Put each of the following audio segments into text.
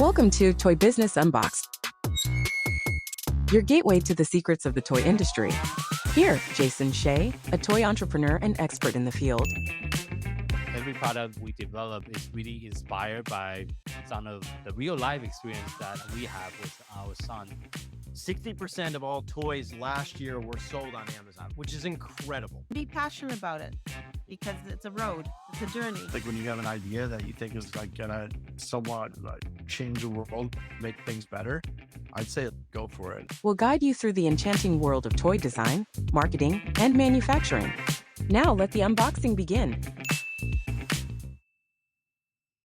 Welcome to Toy Business Unboxed, your gateway to the secrets of the toy industry. Here, Jason Shea, a toy entrepreneur and expert in the field. Every product we develop is really inspired by some of the real life experience that we have with our son. 60% of all toys last year were sold on Amazon, which is incredible. Be passionate about it because it's a road, it's a journey. Like when you have an idea that you think is like gonna somewhat like change the world, make things better, I'd say go for it. We'll guide you through the enchanting world of toy design, marketing, and manufacturing. Now let the unboxing begin.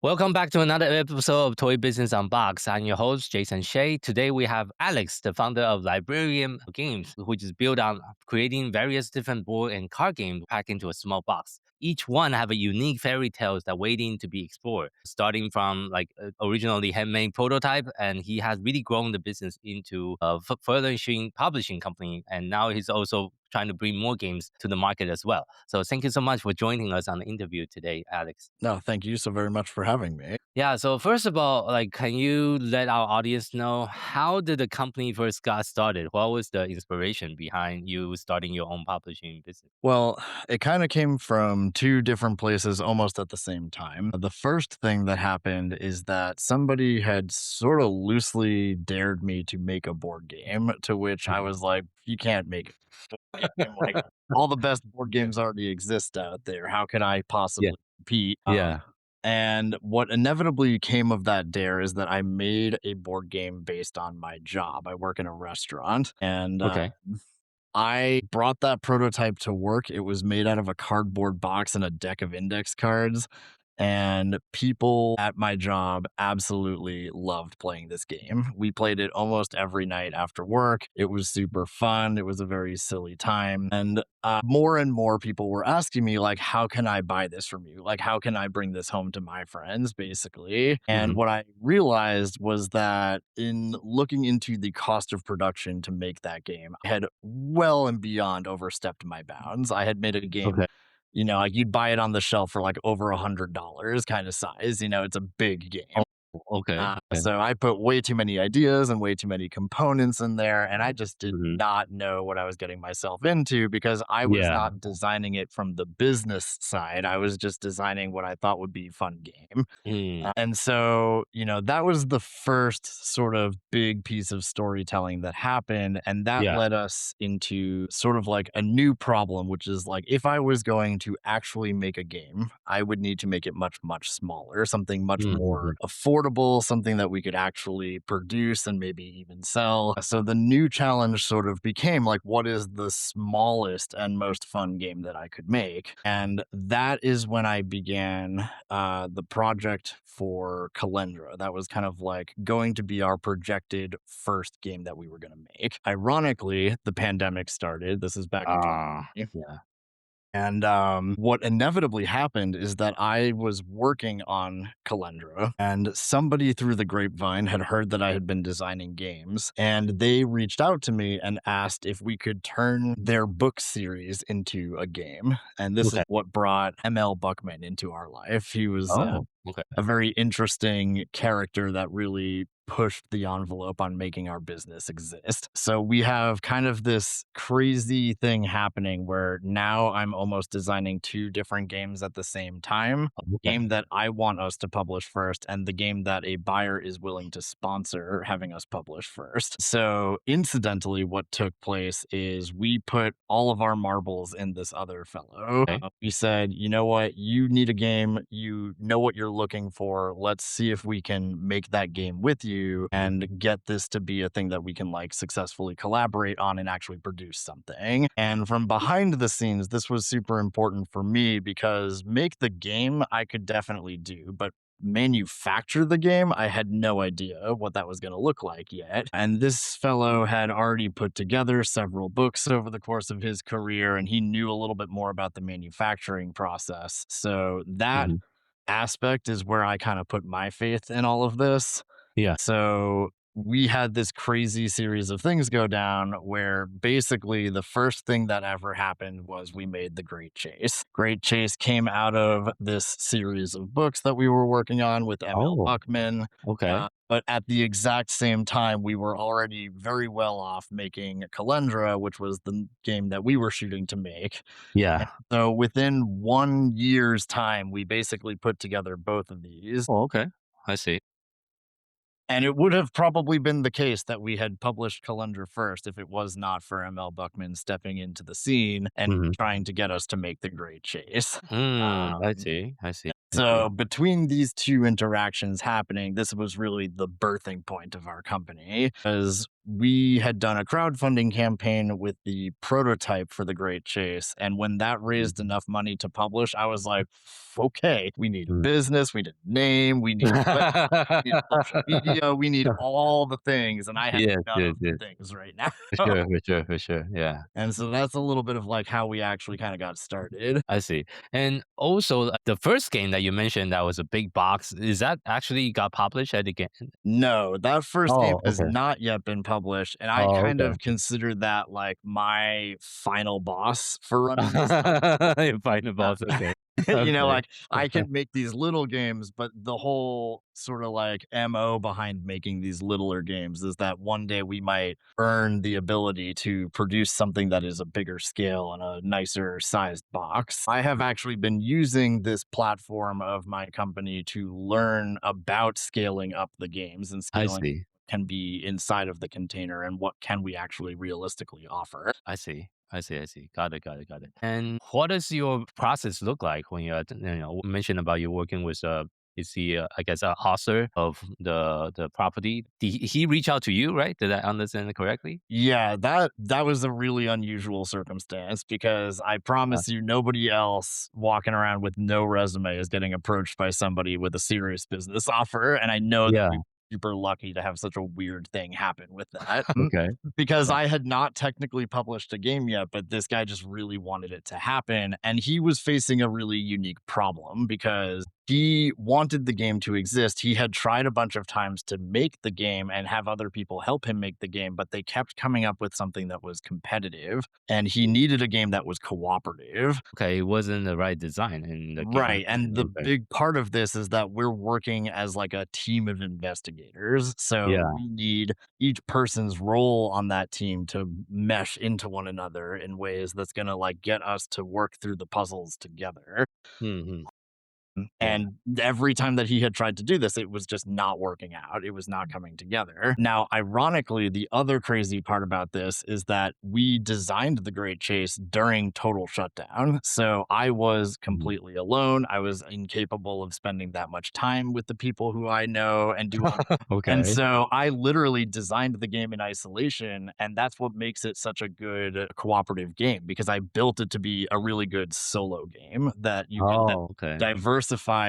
Welcome back to another episode of Toy Business Unboxed. I'm your host, Jason Shea. Today we have Alex, the founder of Librarium Games, which is built on creating various different board and card games packed into a small box. Each one have a unique fairy tales that waiting to be explored, starting from like originally handmade prototype, and he has really grown the business into a flourishing publishing company, and now he's also trying to bring more games to the market as well. So thank you so much for joining us on the interview today, Alex. No, thank you so very much for having me. Yeah, so first of all, can you let our audience know how did the company first got started? What was the inspiration behind you starting your own publishing business? Well, it kind of came from two different places almost at the same time. The first thing that happened is that somebody had sort of loosely dared me to make a board game, to which I was like, you can't make it. Like, all the best board games already exist out there. How can I possibly compete? And what inevitably came of that dare is that I made a board game based on my job. I work in a restaurant, and I brought that prototype to work. It was made out of a cardboard box and a deck of index cards. And people at my job absolutely loved playing this game. We played it almost every night after work. It was super fun. It was a very silly time. And more and more people were asking me, like, how can I buy this from you? Like, how can I bring this home to my friends, basically? And what I realized was that in looking into the cost of production to make that game, I had well and beyond overstepped my bounds. I had made a game. Like you'd buy it on the shelf for like over $100 kind of size. It's a big game. So I put way too many ideas and way too many components in there. And I just did not know what I was getting myself into because I was not designing it from the business side. I was just designing what I thought would be a fun game. And so, that was the first sort of big piece of storytelling that happened. And that led us into sort of like a new problem, which is like, if I was going to actually make a game, I would need to make it much, much smaller, something much more affordable, something that we could actually produce and maybe even sell. So the new challenge sort of became like, what is the smallest and most fun game that I could make? And that is when I began the project for Calendra. That was kind of like going to be our projected first game that we were going to make. Ironically, the pandemic started. This is back in 2020. And what inevitably happened is that I was working on Calendra, and somebody through the grapevine had heard that I had been designing games, and they reached out to me and asked if we could turn their book series into a game. And this is what brought ML Buckman into our life. He was a very interesting character that really pushed the envelope on making our business exist. So we have kind of this crazy thing happening where now I'm almost designing two different games at the same time. The game that I want us to publish first and the game that a buyer is willing to sponsor having us publish first. So incidentally, what took place is we put all of our marbles in this other fellow. We said, you know what, you need a game, you know what you're looking for. Let's see if we can make that game with you and get this to be a thing that we can like successfully collaborate on and actually produce something. And from behind the scenes, this was super important for me because make the game I could definitely do, but manufacture the game, I had no idea what that was going to look like yet. And this fellow had already put together several books over the course of his career, and he knew a little bit more about the manufacturing process. So that aspect is where I kind of put my faith in all of this. So we had this crazy series of things go down where basically the first thing that ever happened was we made the Great Chase. Great Chase came out of this series of books that we were working on with M.L. Oh, Buckman. okay. But at the exact same time, we were already very well off making Calendra, which was the game that we were shooting to make. And Yeah. so within 1 year's time, we basically put together both of these. Oh, okay. I see. And it would have probably been the case that we had published Calendar first if it was not for ML Buckman stepping into the scene and Mhm. trying to get us to make the Great Chase. I Um, see. I see. I see. so between these two interactions happening, this was really the birthing point of our company because we had done a crowdfunding campaign with the prototype for the Great Chase. And when that raised enough money to publish, I was like, okay, we need a Mm. business, we need a name, we need need social media, we need all the things, and I have Yes, none yes, of the yes. things right now. For sure, for sure, for sure. Yeah. And so that's a little bit of like how we actually kind of got started. I see. And also, the first game that you mentioned that was a big box, is that actually got published at the game? No, that first game Oh, has okay. not yet been published, and I Oh, kind okay. of consider that like my final boss for running this You find the boss. Okay. Okay. like I can make these little games, but the whole sort of like MO behind making these littler games is that one day we might earn the ability to produce something that is a bigger scale and a nicer sized box. I have actually been using this platform of my company to learn about scaling up the games and I scaling see. can be inside of the container and what can we actually realistically offer. I see. I see. I see. Got it. Got it. Got it. And what does your process look like when you're, mentioned about you working with is he, I guess, a author of the property? Did he reach out to you, right? Did I understand it correctly? Yeah, that was a really unusual circumstance because I Uh, promise you nobody else walking around with no resume is getting approached by somebody with a serious business offer, and I know that yeah. we're super lucky to have such a weird thing happen with that. Okay. Because Yeah. I had not technically published a game yet, but this guy just really wanted it to happen, and he was facing a really unique problem because he wanted the game to exist. He had tried a bunch of times to make the game and have other people help him make the game, but they kept coming up with something that was competitive, and he needed a game that was cooperative. Okay. It wasn't the right design in the game. Right, and the Okay. big part of this is that we're working as, like, a team of investigators, so Yeah. we need each person's role on that team to mesh into one another in ways that's gonna, like, get us to work through the puzzles together. Hmm. Yeah. And every time that he had tried to do this, it was just not working out. It was not coming together. Now, ironically, the other crazy part about this is that we designed the Great Chase during total shutdown. So I was Mhm. completely alone. I was incapable of spending that much time with the people who I know and doing. And Okay. so I literally designed the game in isolation, and that's what makes it such a good cooperative game because I built it to be a really good solo game that you can Oh, okay. diversify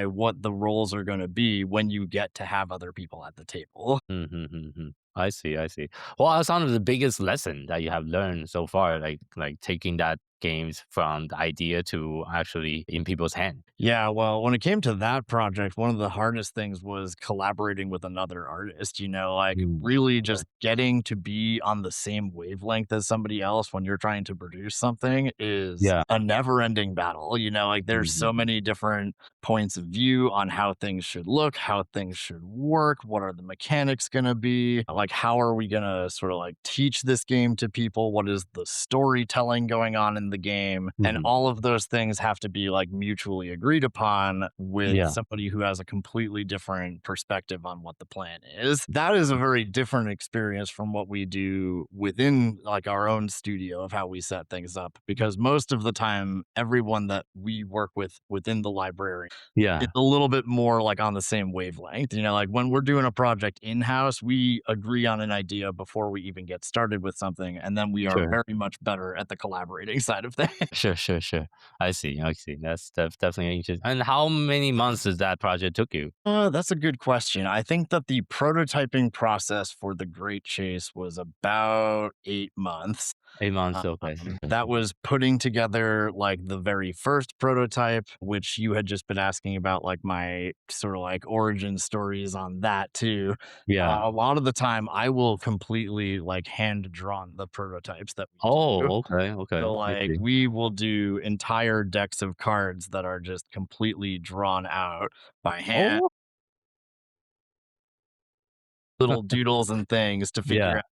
what the roles are gonna be when you get to have other people at the table. Mm-hmm. I see. I see. What are some of the biggest lesson that you have learned so far? Like taking that games from the idea to actually in people's hand. Yeah, well, when it came to that project, one of the hardest things was collaborating with another artist, like Mm. really Okay. just getting to be on the same wavelength as somebody else when you're trying to produce something is Yeah. a never-ending battle. Like there's so Mhm. many different points of view on how things should look, how things should work, what are the mechanics going to be, like how are we going to sort of like teach this game to people, what is the storytelling going on in the game, and Mhm. all of those things have to be like mutually agreed upon with Yeah. somebody who has a completely different perspective on what the plan is. That is a very different experience from what we do within like our own studio of how we set things up because most of the time everyone that we work with within the library Yeah. it's a little bit more like on the same wavelength. Like when we're doing a project in-house, we agree on an idea before we even get started with something, and then we are Sure. very much better at the collaborating side of things. Sure. Sure. Sure. I see. I see. That's definitely interesting. And how many months does that project took you? That's a good question. I think that the prototyping process for the Great Chase was about 8 months. 8 months. Okay. That was putting together like the very first prototype, which you had just been asking about, like my sort of like origin stories on that too. Yeah. A lot of the time time, I will completely like hand drawn the prototypes that we do. Oh, okay, okay. So I like see. we will do entire decks of cards that are just completely drawn out by hand, Oh, little doodles and things to figure yeah. out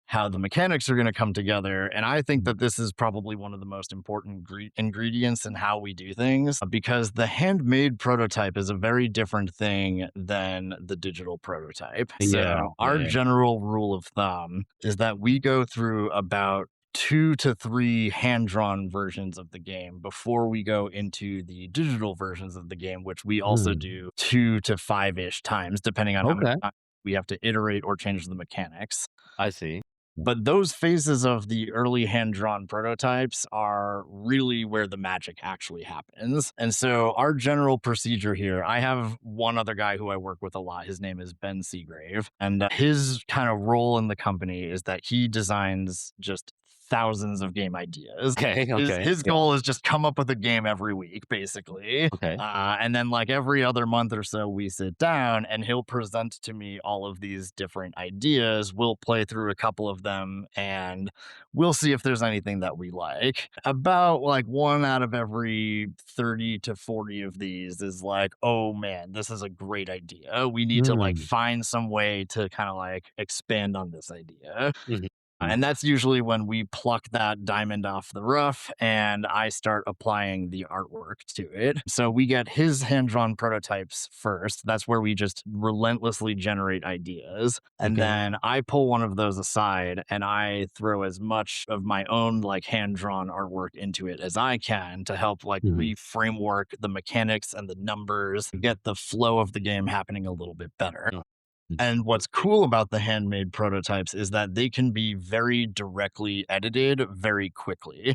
how the mechanics are going to come together. And I think Mhm. that this is probably one of the most important ingredients in how we do things because the handmade prototype is a very different thing than the digital prototype. Yeah, So, yeah, our yeah. general rule of thumb is that we go through about 2 to 3 hand drawn versions of the game before we go into the digital versions of the game, which we also Mm, do 2 to 5 ish times, depending on how many okay, times we have to iterate or change the mechanics. I see. But those phases of the early hand drawn prototypes are really where the magic actually happens. And so, our general procedure here, I have one other guy who I work with a lot. His name is Ben Seagrave. And his kind of role in the company is that he designs just thousands of game ideas. Okay, His, okay. his Yeah, goal is just come up with a game every week, basically. okay. And then, like every other month or so, we sit down and he'll present to me all of these different ideas. We'll play through a couple of them and we'll see if there's anything that we like. About like one out of every 30 to 40 of these is like, oh man, this is a great idea. We need to like Mm, find some way to kind of like expand on this idea. mhm, mm, And that's usually when we pluck that diamond off the rough and I start applying the artwork to it. So we get his hand drawn prototypes first. That's where we just relentlessly generate ideas. And okay. then I pull one of those aside and I throw as much of my own like hand drawn artwork into it as I can to help like Mhm, reframework the mechanics and the numbers, get the flow of the game happening a little bit better. mm, mm. And I what's see. cool about the handmade prototypes is that they can be very directly edited very quickly.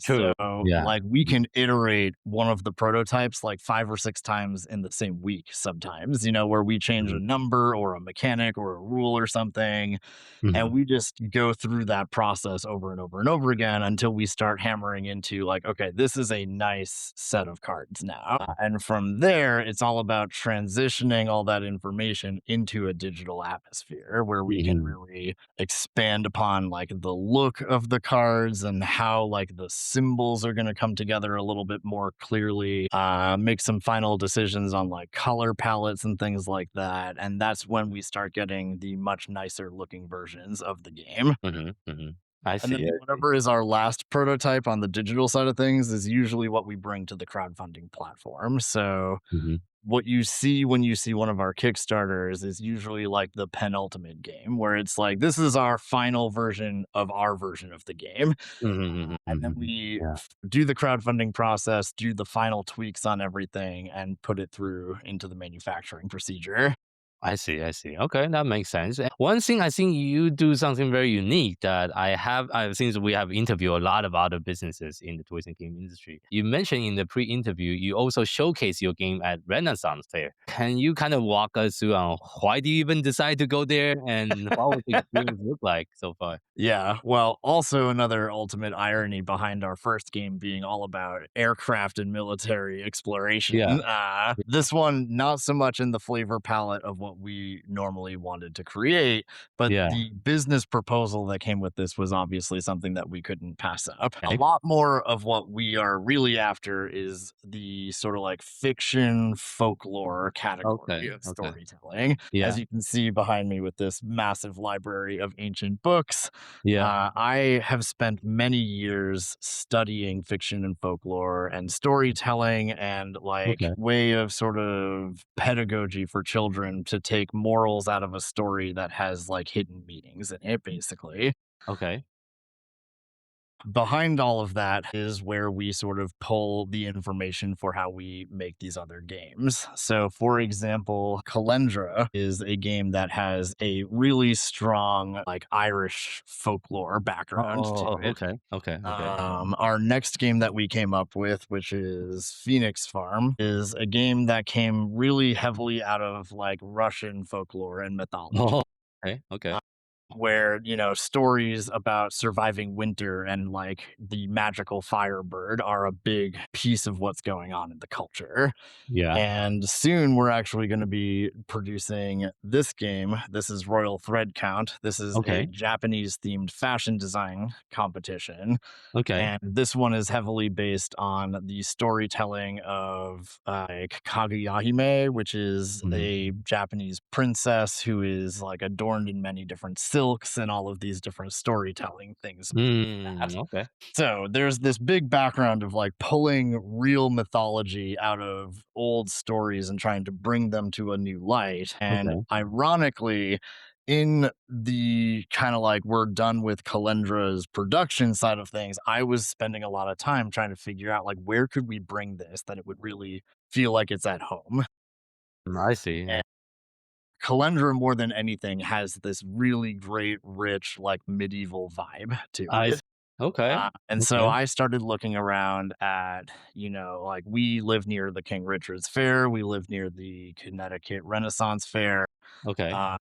True. So, Yeah. like, we can iterate one of the prototypes like 5 or 6 times in the same week sometimes, where we change Mhm, a number or a mechanic or a rule or something. And mhm, we just go through that process over and over and over again until we start hammering into, like, okay, this is a nice set of cards now. And from there, it's all about transitioning all that information into a digital atmosphere where we can mhm, really expand upon like the look of the cards and how like the symbols are going to come together a little bit more clearly, make some final decisions on like color palettes and things like that. And that's when we start getting the much nicer looking versions of the game. mhm, mhm. I And then see, I see. whatever is our last prototype on the digital side of things is usually what we bring to the crowdfunding platform. So Mhm, what you see when you see one of our Kickstarters is usually like the penultimate game where it's like, this is our final version of our version of the game. mhm, mhm, And then mhm. we Yeah. do the crowdfunding process, do the final tweaks on everything, and put it through into the manufacturing procedure. I see, I see. Okay, that makes sense. One thing I think you do something very unique that since we have interviewed a lot of other businesses in the toys and game industry. You mentioned in the pre-interview, you also showcase your game at Renaissance Fair. Can you kind of walk us through on why do you even decide to go there and what was the experience look like so far? Yeah, well, also another ultimate irony behind our first game being all about aircraft and military exploration. Yeah, This one, not so much in the flavor palette of what we normally wanted to create, but yeah. the business proposal that came with this was obviously something that we couldn't pass up. A Okay, lot more of what we are really after is the sort of like fiction folklore okay, category of okay. storytelling. As Yeah, you can see behind me with this massive library of ancient books, yeah. I have spent many years studying fiction and folklore and storytelling and like Okay, way of sort of pedagogy for children to take morals out of a story that has like hidden meanings in it, basically. okay. Behind all of that is where we sort of pull the information for how we make these other games. So, for example, Calendra is a game that has a really strong, like Irish folklore background to Oh, it. okay, okay, okay. Our next game that we came up with, which is Phoenix Farm, is a game that came really heavily out of like Russian folklore and mythology. Oh, okay, okay. where, stories about surviving winter and like the magical firebird are a big piece of what's going on in the culture. Yeah. And soon we're actually going to be producing this game. This is Royal Thread Count. This is a Okay. Japanese themed fashion design competition. Okay. And this one is heavily based on the storytelling of like Kaguyahime, which is Mhm. a Japanese princess who is like adorned in many different silks and all of these different storytelling things about that. Okay. So there's this big background of like pulling real mythology out of old stories and trying to bring them to a new light. And Okay. ironically, in the kind of like we're done with Calendra's production side of things, I was spending a lot of time trying to figure out like where could we bring this that it would really feel like it's at home. I see. Yeah. And Calendra, more than anything, has this really great, rich, like medieval vibe to I it. see. Okay. And so Okay. I started looking around at, like we live near the King Richard's Fair, we live near the Connecticut Renaissance Fair. Okay. Uh,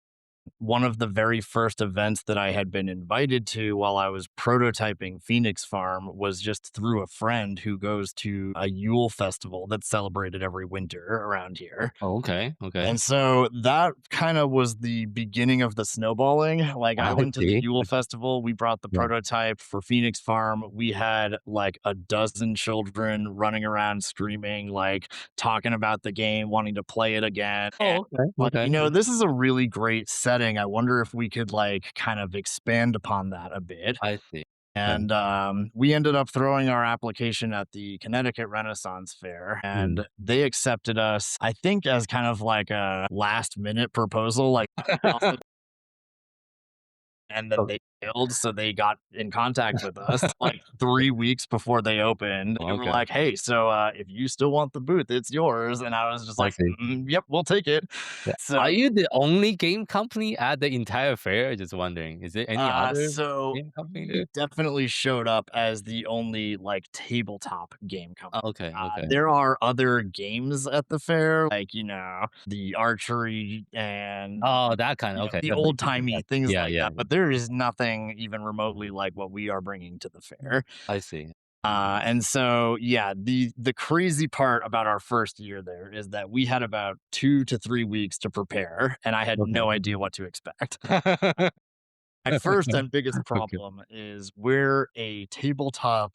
One of the very first events that I had been invited to while I was prototyping Phoenix Farm was just through a friend who goes to a Yule festival that's celebrated every winter around here. Oh, okay. Okay. And so that kind of was the beginning of the snowballing. Like I I went to the see. Yule Festival, we brought the Yeah. prototype for Phoenix Farm. We had like a dozen children running around screaming, like talking about the game, wanting to play it again. And Oh, okay. like, Okay. this is a really great setting. I wonder if we could like kind of expand upon that a bit. I see. Okay. And we ended up throwing our application at the Connecticut Renaissance Fair, Mm. and they accepted us, I think, as kind of like a last minute proposal. Like, and then Oh, they failed, so they got in contact with us like 3 weeks before they opened. They were okay. like, "Hey, so if you still want the booth, it's yours." And I was just I like, see. "Yep, we'll take it." Yeah. So Are you the only game company at the entire fair? Just wondering. Is there any other so game company we there? definitely showed up as the only like tabletop game company. Oh, okay. Okay. There are other games at the fair, like the archery and Oh, that kind. Okay. the The big old timey event. things Yeah. like Yeah. that. But there is nothing even remotely like what we are bringing to the fair. I see. And so yeah, the crazy part about our first year there is that we had about 2 to 3 weeks to prepare, and I had Okay. no idea what to expect. My first and biggest Okay. problem is we're a tabletop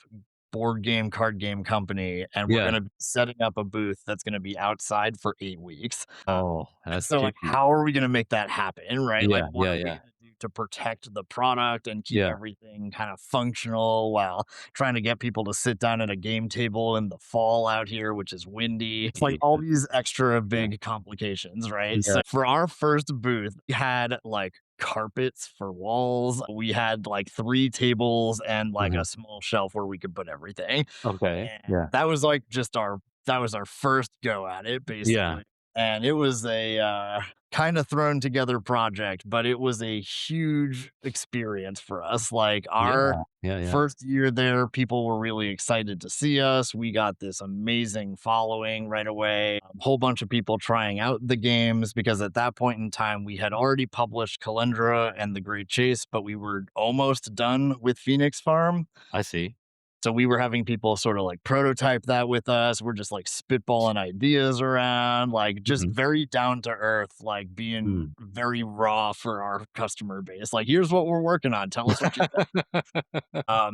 board game, card game company, and we're Yeah. going to be setting up a booth that's going to be outside for 8 weeks. Oh, And that's so, like, tricky. how are we going to make that happen? Right? Like, Yeah. what Yeah. are we Yeah. going to do to protect the product and keep Yeah. everything kind of functional while trying to get people to sit down at a game table in the fall out here, which is windy? It's like all these extra Yeah. big complications, right? Yeah. So, for our first booth, we had like carpets for walls. We had like 3 tables and like Mhm. a small shelf where we could put everything. Okay. And Yeah. that was like that was our first go at it, Yeah. basically. And it was a kind of thrown together project, but it was a huge experience for us. Like Yeah. our Yeah. Yeah. first year there, people were really excited to see us. We got this amazing following right away. A whole bunch of people trying out the games because at that point in time, we had already published Calendra and The Great Chase, but we were almost done with Phoenix Farm. I see. So we were having people sort of like prototype that with us. We're just like spitballing ideas around, like just Mhm. very down to earth, like being Mm. very raw for our customer base. Like, here's what we're working on. Tell us what you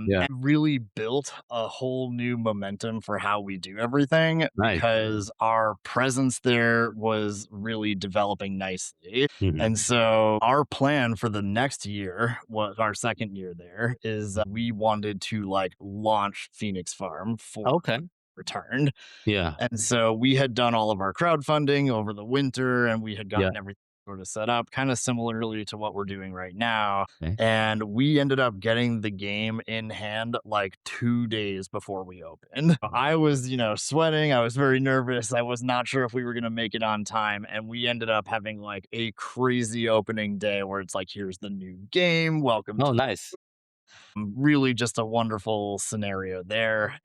Yeah. it really built a whole new momentum for how we do everything Nice. because our presence there was really developing nicely. Mhm. And so our plan for the next year, was our second year there, is we wanted to like launch Phoenix Farm for Okay. Returned. Yeah. And so we had done all of our crowdfunding over the winter and we had Yeah. gotten everything sort of set up, kind of similarly to what we're doing right now. Okay. And we ended up getting the game in hand like 2 days before we opened. I was, sweating. I was very nervous. I was not sure if we were going to make it on time. And we ended up having like a crazy opening day where it's like, here's the new game. Welcome Oh, to nice. really just a wonderful scenario there.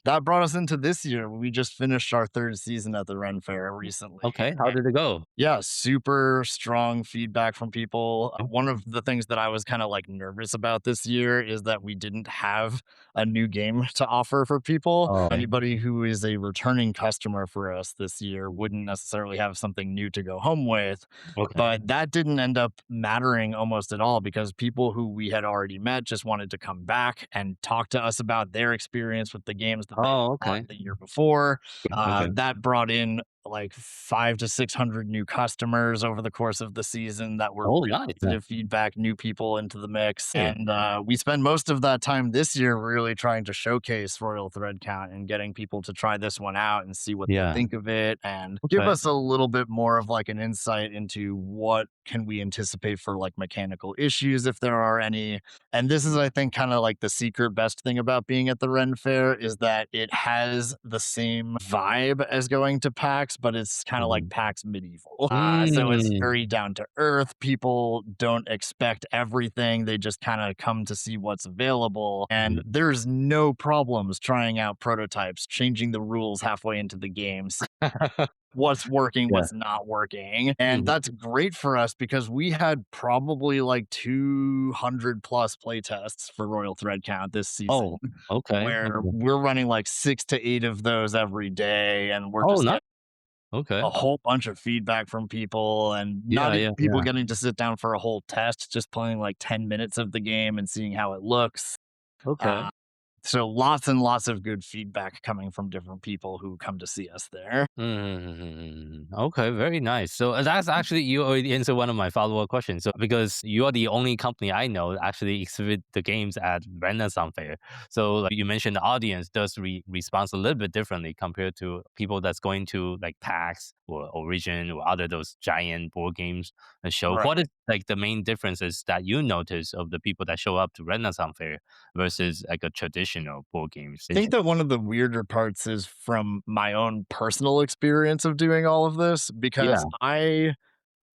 that brought us into this year. We just finished our third season at the Ren Fair recently. Okay, how did it go? Yeah, super strong feedback from people. One of the things that I was kind of like nervous about this year is that we didn't have a new game to offer for people. Oh, Anybody who is a returning customer for us this year wouldn't necessarily have something new to go home with. okay. But that didn't end up mattering almost at all because people who we had already met just wanted to come back and talk to us about their experience with the games that they Oh, bought okay. the year before. Okay. That brought in like 500 to 600 new customers over the course of the season that were Oh, really nice. positive feedback, new people into the mix. Yeah. And we spend most of that time this year really trying to showcase Royal Thread Count and getting people to try this one out and see what they Yeah. think of it and give Okay. us a little bit more of like an insight into what can we anticipate for like mechanical issues if there are any. And this is, I think, kind of like the secret best thing about being at the Ren Fair is that it has the same vibe as going to PAX, but it's kind of like Mhm. PAX medieval. So it's Mm. very down to earth. People don't expect everything. They just kind of come to see what's available. And there's no problems trying out prototypes, changing the rules halfway into the games, what's working, Yeah. what's not working. And Mhm. that's great for us because we had probably like 200 plus play tests for Royal Thread Count this season, Oh, okay. where Okay. we're running like 6 to 8 of those every day. And we're Oh, just nice. getting Okay. a whole bunch of feedback from people and Yeah, not even yeah, people yeah. getting to sit down for a whole test, just playing like 10 minutes of the game and seeing how it looks. Okay. Uh, so lots and lots of good feedback coming from different people who come to see us there. Okay, very nice. So that's actually you already answered one of my follow-up questions. So because you are the only company I know that actually exhibit the games at Renaissance Fair. So like you mentioned the audience does respond a little bit differently compared to people that's going to like PAX or Origin or other those giant board games show. Right. What is like the main differences that you notice of the people that show up to Renaissance Fair versus like a traditional board game I think station? that one of the weirder parts is from my own personal experience of doing all of this Yeah, because I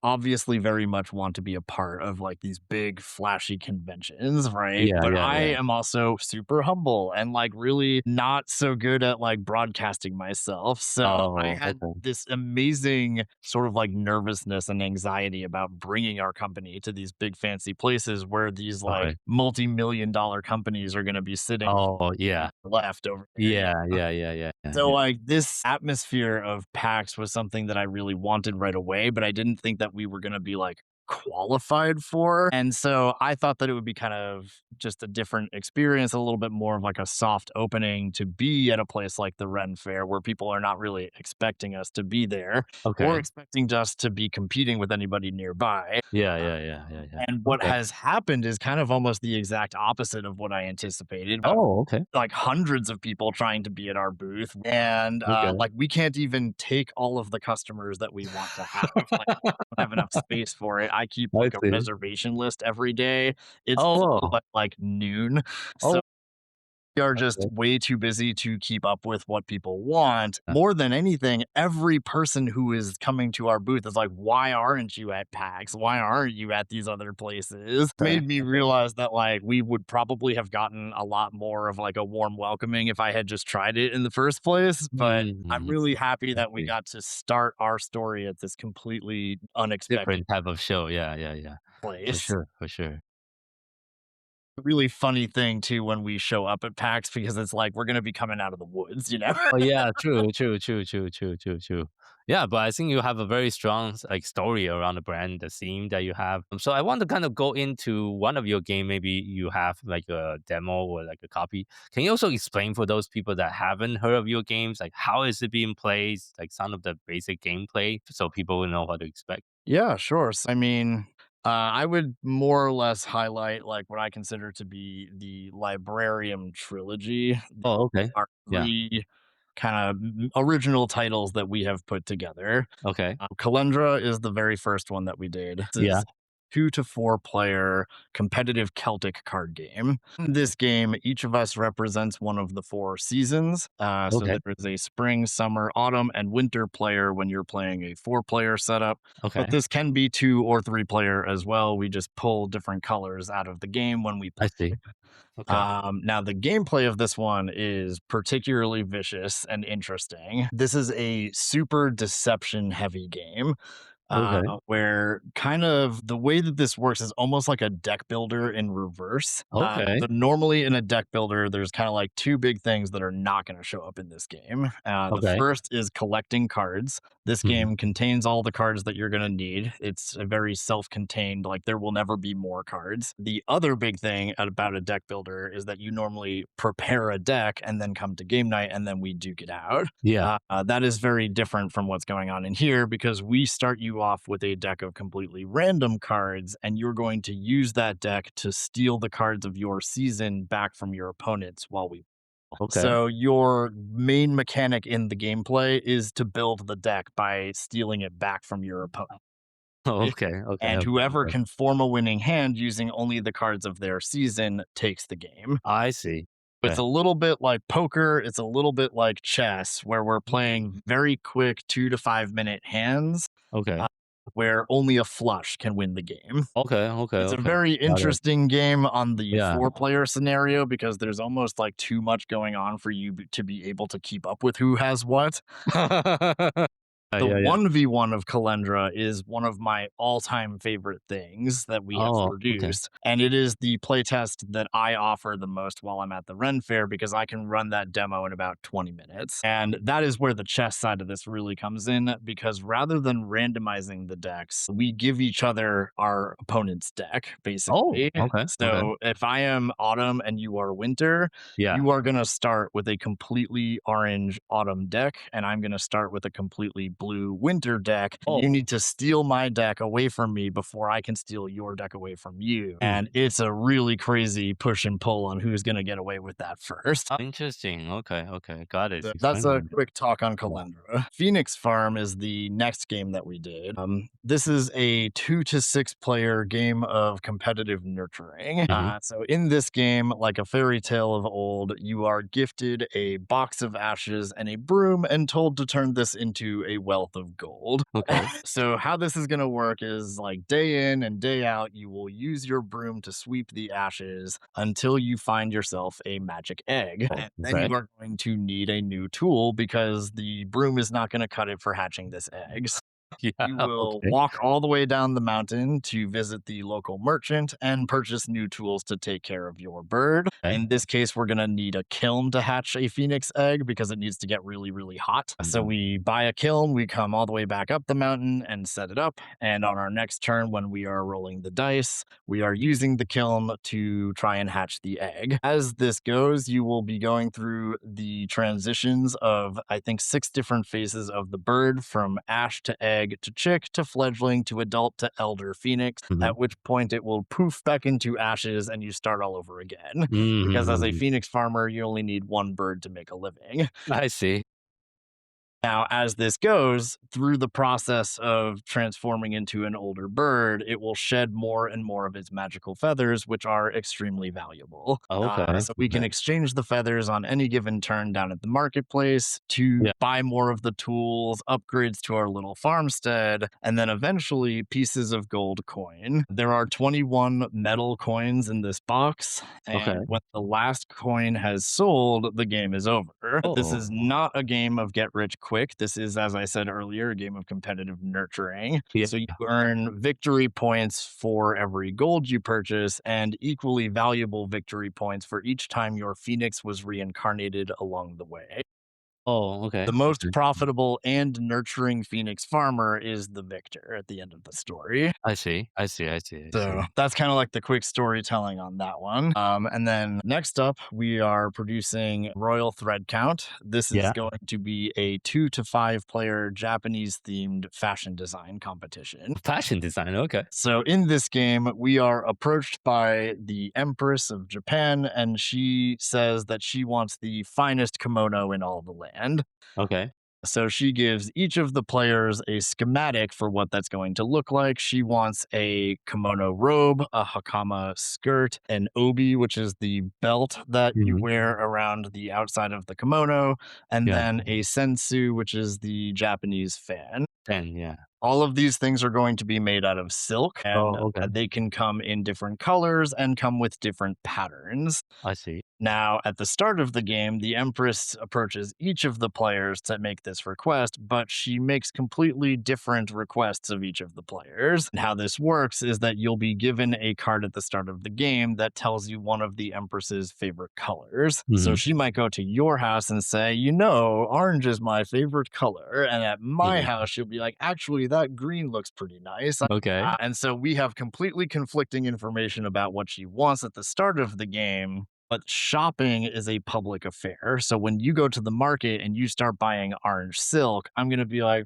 obviously very much want to be a part of like these big flashy conventions, right? yeah, But yeah, I yeah. am also super humble and like really not so good at like broadcasting myself. So I Oh, had okay. this amazing sort of like nervousness and anxiety about bringing our company to these big fancy places where these like Okay. multi-million-dollar companies are going to be sitting Oh, yeah. left over there. Yeah, yeah, yeah, yeah, yeah, So, yeah. like, this atmosphere of PAX was something that I really wanted right away, but I didn't think that we were gonna be, like, qualified for, and so I thought that it would be kind of just a different experience, a little bit more of, like, a soft opening to be at a place like the Ren Fair where people are not really expecting us to be there or Okay. expecting us to be competing with anybody nearby. Yeah, yeah, yeah, yeah, yeah. And what Okay. has happened is kind of almost the exact opposite of what I anticipated. Oh, okay. Like hundreds of people trying to be at our booth, and Okay. like we can't even take all of the customers that we want to have. Like, we don't have enough space for it. I keep I like a see. reservation list every day. It's Oh, full wow. at like noon. So Oh, we are just okay. way too busy to keep up with what people want. Uh, More than anything, every person who is coming to our booth is like, why aren't you at PAX? Why aren't you at these other places? okay. Made me realize that like we would probably have gotten a lot more of like a warm welcoming if I had just tried it in the first place. But I'm Mhm. really happy I that we see. got to start our story at this completely unexpected Different type of show. Yeah, yeah, yeah. For place. sure, for sure. Really funny thing too when we show up at PAX because it's like we're gonna be coming out of the woods, you know? Oh, yeah, true, true, true, true, true, true, true. Yeah, but I think you have a very strong like story around the brand, the theme that you have. So I want to kind of go into one of your game. Maybe you have like a demo or like a copy. Can you also explain for those people that haven't heard of your games, like how is it being played, like some of the basic gameplay, so people will know what to expect? Yeah, sure. I mean, I would more or less highlight like what I consider to be the Librarium trilogy. These Oh, okay. are Yeah. three kind of original titles that we have put together. Okay. Calendra is the very first one that we did. This Yeah. is 2 to 4 player competitive Celtic card game. In this game, each of us represents one of the 4 seasons. So Okay. there is a spring, summer, autumn, and winter player when you're playing a 4-player setup. Okay. But this can be 2 or 3 player as well. We just pull different colors out of the game when we play. I see. Okay. Now, the gameplay of this one is particularly vicious and interesting. This is a super deception heavy game. Okay. Where kind of the way that this works is almost like a deck builder in reverse. Okay. But normally in a deck builder, there's kind of like 2 big things that are not going to show up in this game. The Okay. first is collecting cards. This Mhm. game contains all the cards that you're going to need. It's a very self-contained, like there will never be more cards. The other big thing about a deck builder is that you normally prepare a deck and then come to game night and then we duke it out. Yeah. That is very different from what's going on in here because we start you off with a deck of completely random cards, and you're going to use that deck to steal the cards of your season back from your opponents while we. Okay. So your main mechanic in the gameplay is to build the deck by stealing it back from your opponent. Okay. Okay. And Okay. whoever Okay. can form a winning hand using only the cards of their season takes the game. I see. It's a little bit like poker. It's a little bit like chess, where we're playing very quick 2 to 5 minute hands, Okay. where only a flush can win the game. Okay. Okay. It's a Okay. very Got it. interesting game on the Yeah. 4-player scenario because there's almost like too much going on for you to be able to keep up with who has what. The Yeah. 1v1 of Calendra is one of my all-time favorite things that we have Oh, okay. produced, and it is the playtest that I offer the most while I'm at the Ren Fair because I can run that demo in about 20 minutes. And that is where the chess side of this really comes in because rather than randomizing the decks, we give each other our opponent's deck, Oh, basically. okay. Okay. So if I am autumn and you are winter, Yeah. you are going to start with a completely orange autumn deck, and I'm going to start with a completely blue winter deck. Oh. You need to steal my deck away from me before I can steal your deck away from you. And it's a really crazy push and pull on who's going to get away with that first. Interesting. Okay. Okay. Got it. So Explain that's a more. quick talk on Calendra. Phoenix Farm is the next game that we did. This is a 2 to 6 player game of competitive nurturing. Mhm. So in this game, like a fairy tale of old, you are gifted a box of ashes and a broom and told to turn this into a wealth of gold. Okay. So how this is going to work is like day in and day out, you will use your broom to sweep the ashes until you find yourself a magic egg. Oh, And then okay. you are going to need a new tool because the broom is not going to cut it for hatching this egg. Yeah. You will Okay. walk all the way down the mountain to visit the local merchant and purchase new tools to take care of your bird. Okay. In this case, we're going to need a kiln to hatch a phoenix egg because it needs to get really, really hot. So we buy a kiln, we come all the way back up the mountain and set it up. And on our next turn, when we are rolling the dice, we are using the kiln to try and hatch the egg. As this goes, you will be going through the transitions of, I think, 6 different phases of the bird from ash to egg to chick to fledgling to adult to elder phoenix, Mhm. at which point it will poof back into ashes and you start all over again. Because as a Mhm. phoenix farmer, you only need 1 bird to make a living. I see. Now, as this goes through the process of transforming into an older bird, it will shed more and more of its magical feathers, which are extremely valuable. Okay. So we can Okay. exchange the feathers on any given turn down at the marketplace to Yeah. buy more of the tools, upgrades to our little farmstead, and then eventually pieces of gold coin. There are 21 metal coins in this box, and Okay. when the last coin has sold, the game is over. This Oh. is not a game of get rich quick. This is, as I said earlier, a game of competitive nurturing. Yeah. So you earn victory points for every gold you purchase and equally valuable victory points for each time your phoenix was reincarnated along the way. Oh, okay. The most Okay. profitable and nurturing phoenix farmer is the victor at the end of the story. I see. I see. I see. I see. So that's kind of like the quick storytelling on that one. And then next up, we are producing Royal Thread Count. This is Yeah. going to be a 2 to 5 player Japanese themed fashion design competition. Fashion design. Okay. So in this game, we are approached by the Empress of Japan, and she says that she wants the finest kimono in all the land. Okay. So she gives each of the players a schematic for what that's going to look like. She wants a kimono robe, a hakama skirt, an obi, which is the belt that you Mhm. wear around the outside of the kimono, and Yeah. then a sensu, which is the Japanese fan. 10, yeah. All of these things are going to be made out of silk, and Oh, okay. they can come in different colors and come with different patterns. I see. Now, at the start of the game, the Empress approaches each of the players to make this request, but she makes completely different requests of each of the players. And how this works is that you'll be given a card at the start of the game that tells you one of the Empress's favorite colors. So Mhm. she might go to your house and say, orange is my favorite color. And at my Yeah. house, she'll be like, actually, that green looks pretty nice. Okay. And so we have completely conflicting information about what she wants at the start of the game. But shopping is a public affair. So when you go to the market and you start buying orange silk, I'm going to be like,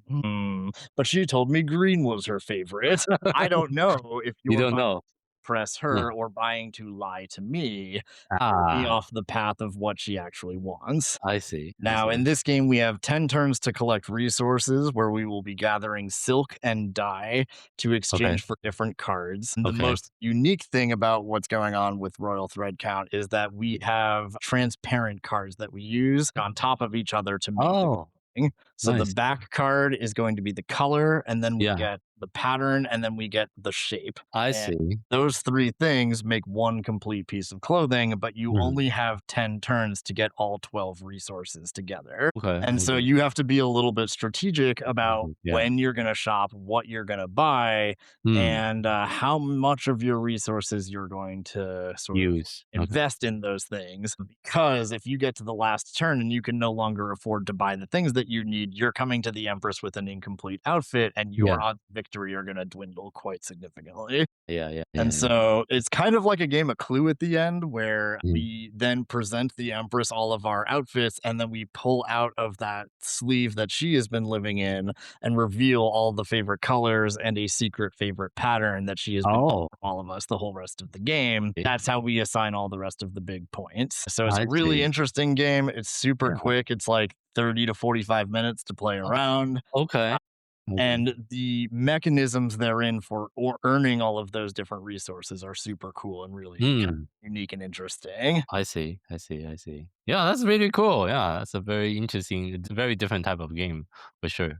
but she told me green was her favorite. I don't know if You you're don't buying know. to impress Yeah. her or buying to lie to me, me Ah, off the path of what she actually wants. I see. I Now, see. in this game, we have 10 turns to collect resources where we will be gathering silk and dye to Okay. exchange for different cards. And the Okay. most unique thing about what's going on with Royal Thread Count is that we have transparent cards that we use on top of each other to make the Oh, thing. So the nice. back card is going to be the color, and then we Yeah, get the pattern, and then we get the shape. I And see. those three things make one complete piece of clothing, but you Mhm. only have 10 turns to get all 12 resources together. Okay. And so Okay. you have to be a little bit strategic about Mhm. Yeah. when you're going to shop, what you're going to buy, Mm. and how much of your resources you're going to sort of Use. Okay. invest in those things. Because if you get to the last turn and you can no longer afford to buy the things that you need, you're coming to the Empress with an incomplete outfit, and Yeah. your odds of victory are going to dwindle quite significantly. Yeah. Yeah. And Yeah. so it's kind of like a game of Clue at the end where Mm. we then present the Empress all of our outfits and then we pull out of that sleeve that she has been living in and reveal all the favorite colors and a secret favorite pattern that she has been Oh, all of us the whole rest of the game. okay. That's how we assign all the rest of the big points. So it's a I really see. interesting game. It's super Yeah. quick. It's like 30 to 45 minutes to play Oh, around. okay. Okay. And the mechanisms therein for or earning all of those different resources are super cool and really kind of Mm. unique and interesting. I see. I see. I see. Yeah, that's really cool. Yeah, that's a very interesting, it's a very different type of game for sure.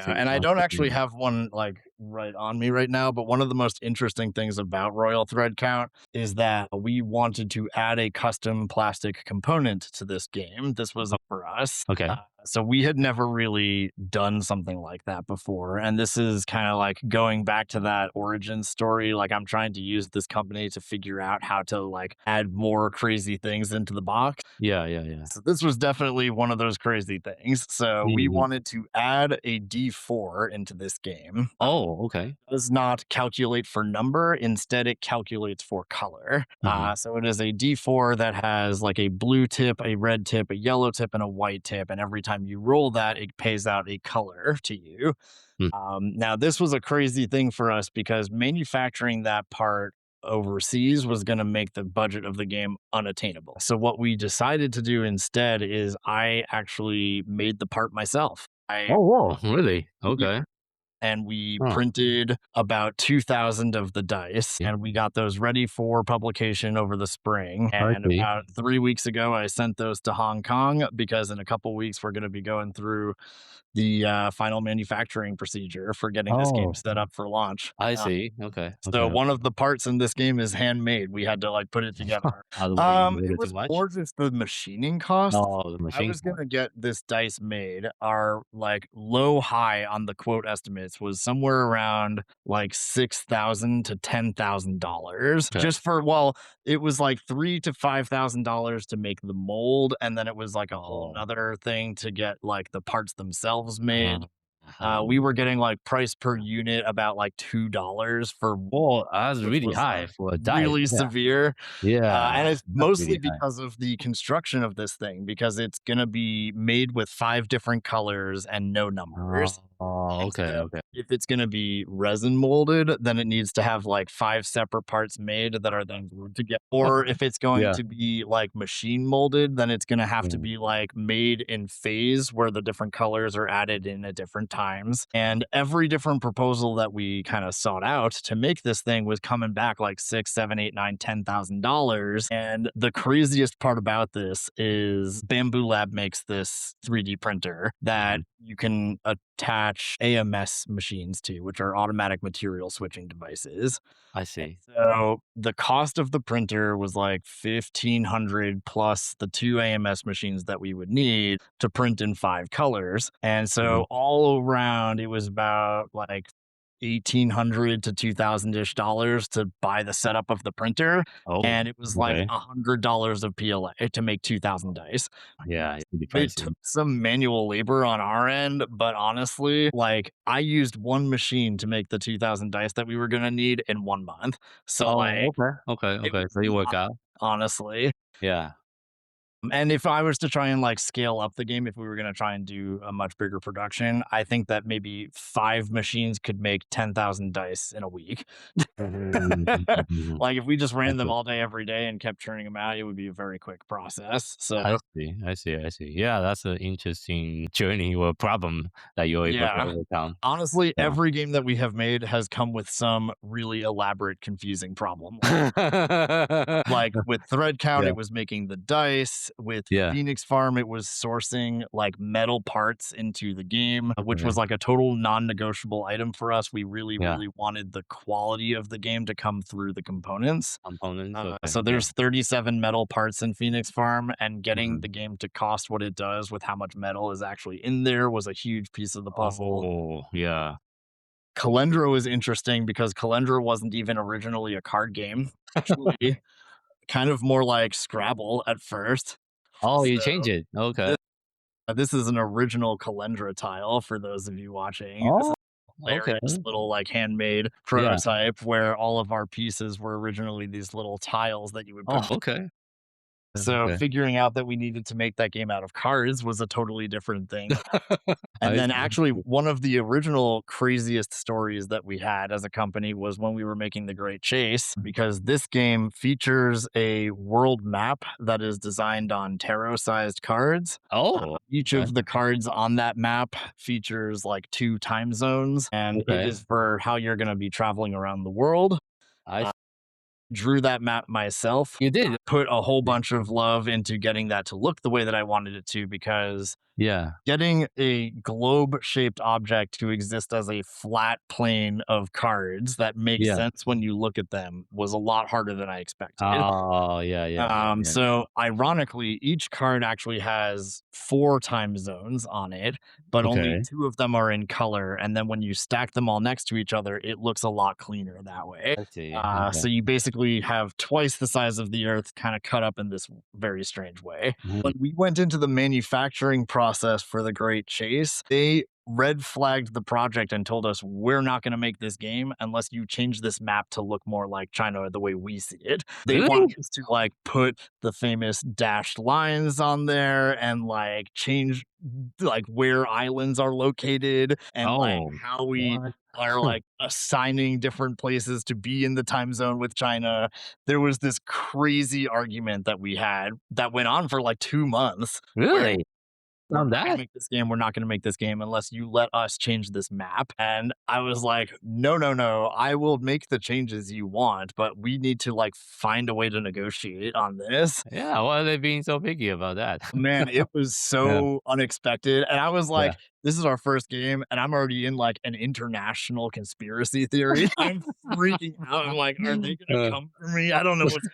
See, And I sounds don't like actually have one like right on me right now, but one of the most interesting things about Royal Thread Count is that we wanted to add a custom plastic component to this game. This was for us. Okay. So we had never really done something like that before. And this is kind of like going back to that origin story. Like I'm trying to use this company to figure out how to like add more crazy things into the box. Yeah. Yeah. Yeah. So this was definitely one of those crazy things. So we Mhm. wanted to add a D4 into this game. Oh, okay. Does not calculate for number. Instead, it calculates for color. Mhm. So it is a D4 that has like a blue tip, a red tip, a yellow tip, and a white tip. And every time you roll that, it pays out a color to you. Mm. Now, this was a crazy thing for us because manufacturing that part overseas was going to make the budget of the game unattainable. So what we decided to do instead is I actually made the part myself. Oh, whoa. Really? Yeah. Okay. And we Huh. printed about 2,000 of the dice Yeah. and we got those ready for publication over the spring. I And see. about 3 weeks ago, I sent those to Hong Kong because in a couple weeks, we're going to be going through the final manufacturing procedure for getting this game Oh, set up for launch. I see. Okay. So Okay. one of the parts in this game is handmade. We had to like put it together. Out of the way, you made It it too was much? more just the machining cost. No, the I machine was part. gonna get this dice made. Our like low high on the quote estimates was somewhere around like $6,000 to $10,000 Okay. just for it was like $3,000 to $5,000 to make the mold, and then it was like a whole Oh. nother thing to get like the parts themselves made. We were getting like price per unit about like $2 for Oh, that's which really was high like for a dice. really Yeah. severe. Yeah. And it's That's mostly really high. because of the construction of this thing, because it's gonna be made with 5 different colors and no numbers. Oh, And okay, so okay. if it's gonna be resin molded, then it needs to have like 5 separate parts made that are then glued together. Or if it's going Yeah. to be like machine molded, then it's gonna have to Mm. be like made in phase where the different colors are added in at different times. And every different proposal that we kind of sought out to make this thing was coming back like six, seven, eight, nine, $10,000. And the craziest part about this is Bamboo Lab makes this 3D printer that Mhm. you can attach AMS machines to, which are automatic material switching devices. I see. So the cost of the printer was like 1,500 plus the 2 AMS machines that we would need to print in 5 colors. And Mhm. so all around it was about like 1,800 to 2,000-ish dollars to buy the setup of the printer. Oh, And it was like okay. $100 of PLA to make 2,000 dice. Yeah, it's pretty It pricey. took some manual labor on our end, but honestly, like I used one machine to make the 2,000 dice that we were gonna need in 1 month. So Oh, like okay. Okay, it okay. was So you work not, out? honestly. Yeah. And if I was to try and like scale up the game, if we were gonna try and do a much bigger production, I think that maybe 5 machines could make 10,000 dice in a week. Mhm, mhm. Like if we just I ran them see. all day every day and kept churning them out, it would be a very quick process. So I see. I see. I see. Yeah, that's an interesting journey or problem that you're able to yeah. overcome. Honestly, Yeah. every game that we have made has come with some really elaborate, confusing problem. Like with Thread Count, Yeah. it was making the dice. With Yeah. Phoenix Farm, it was sourcing like metal parts into the game, which Okay. was like a total non-negotiable item for us. We really, Yeah. really wanted the quality of the game to come through the components. Components. Okay. So Yeah. there's 37 metal parts in Phoenix Farm, and getting Mhm. the game to cost what it does with how much metal is actually in there was a huge piece of the puzzle. Oh, yeah. Calendro is interesting because Calendro wasn't even originally a card game. Actually, kind of more like Scrabble at first. Oh, you So change it. Okay. this, this is an original Calendra tile for those of you watching. This Oh, is okay. hilarious little like handmade Yeah. prototype where all of our pieces were originally these little tiles that you would Oh, put. okay. So Okay. figuring out that we needed to make that game out of cards was a totally different thing. And I then see. actually one of the original craziest stories that we had as a company was when we were making The Great Chase, because this game features a world map that is designed on tarot-sized cards. Oh, Each okay. of the cards on that map features like 2 time zones, and it Okay. is for how you're gonna be traveling around the world. I Uh, Drew that map myself, You did. put a whole bunch of love into getting that to look the way that I wanted it to, because Yeah. getting a globe-shaped object to exist as a flat plane of cards that makes Yeah. sense when you look at them was a lot harder than I expected. Oh, yeah, yeah, yeah, yeah. So ironically, each card actually has 4 time zones on it, but only Okay. 2 of them are in color. And then when you stack them all next to each other, it looks a lot cleaner that way. I see. Okay. So you basically have twice the size of the Earth kind of cut up in this very strange way. Mhm. When we went into the manufacturing process for The Great Chase, they red flagged the project and told us, we're not going to make this game unless you change this map to look more like China the way we see it. They Really? wanted us to like put the famous dashed lines on there and like change like where islands are located and like Oh, how we what? are like assigning different places to be in the time zone with China. There was this crazy argument that we had that went on for like 2 months where Really? we're On not gonna that? make this game. We're not gonna make this game unless you let us change this map. And I was like, no, no, no. I will make the changes you want, but we need to like find a way to negotiate on this. Yeah, why are they being so picky about that? Man, it was Yeah, so unexpected. And I was yeah. like, this is our first game, and I'm already in like an international conspiracy theory. I'm freaking out. I'm like, are they gonna Uh, come for me? I don't know what's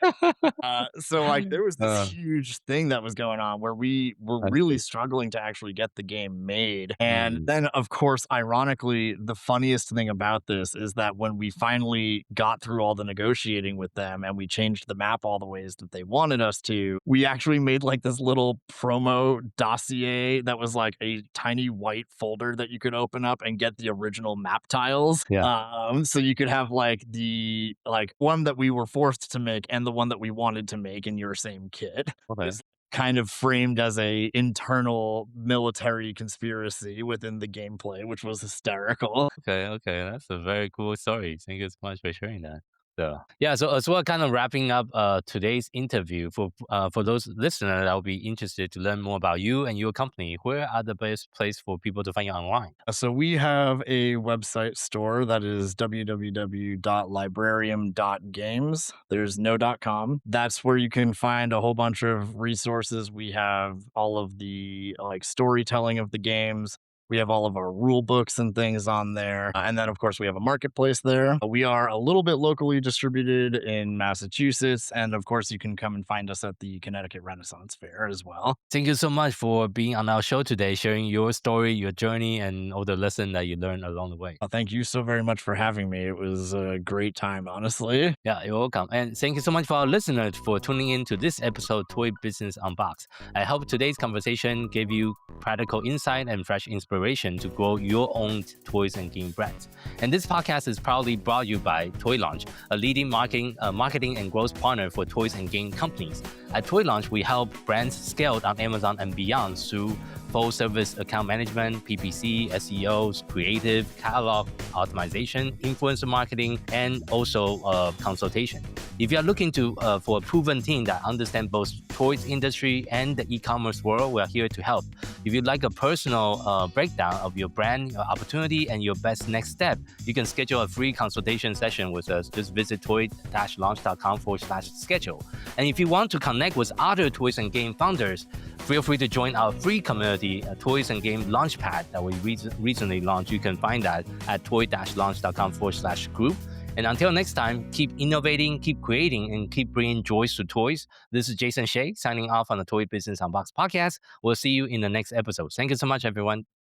so like there was this uh, huge thing that was going on where we were I really see. struggling to actually get the game made. And Mm. then of course, ironically, the funniest thing about this is that when we finally got through all the negotiating with them and we changed the map all the ways that they wanted us to, we actually made like this little promo dossier that was like a tiny white white folder that you could open up and get the original map tiles. Yeah. So you could have like the one that we were forced to make and the one that we wanted to make in your same kit. Okay. Is kind of framed as a internal military conspiracy within the gameplay, which was hysterical. Okay. That's a very cool story. Thank you so much for sharing that. So yeah, so as well, kind of wrapping up today's interview for those listeners that will be interested to learn more about you and your company. Where are the best place for people to find you online? So we have a website store that is www.librarium.games. There's no .com. That's where you can find a whole bunch of resources. We have all of the storytelling of the games. We have all of our rule books and things on there. And then, of course, we have a marketplace there. We are a little bit locally distributed in Massachusetts. And of course, you can come and find us at the Connecticut Renaissance Fair as well. Thank you so much for being on our show today, sharing your story, your journey, and all the lessons that you learned along the way. Thank you so very much for having me. It was a great time, honestly. Yeah, you're welcome. And thank you so much for our listeners for tuning in to this episode, Toy Business Unboxed. I hope today's conversation gave you practical insight and fresh inspiration to grow your own toys and game brands. And this podcast is proudly brought you by Toy Launch, a leading marketing and growth partner for toys and game companies. At Toy Launch, we help brands scale on Amazon and beyond through full service account management, PPC, SEOs, creative, catalog optimization, influencer marketing, and also consultation. If you are looking for a proven team that understands both toys industry and the e-commerce world, we are here to help. If you'd like a personal breakdown of your brand, your opportunity, and your best next step, you can schedule a free consultation session with us. Just visit toy-launch.com/schedule. And if you want to connect with other toys and game founders, feel free to join our free community, Toys and Game Launchpad that we recently launched. You can find that at toy-launch.com/group. And until next time, keep innovating, keep creating, and keep bringing joys to toys. This is Jason Shea signing off on the Toy Business Unboxed podcast. We'll see you in the next episode. Thank you so much, everyone.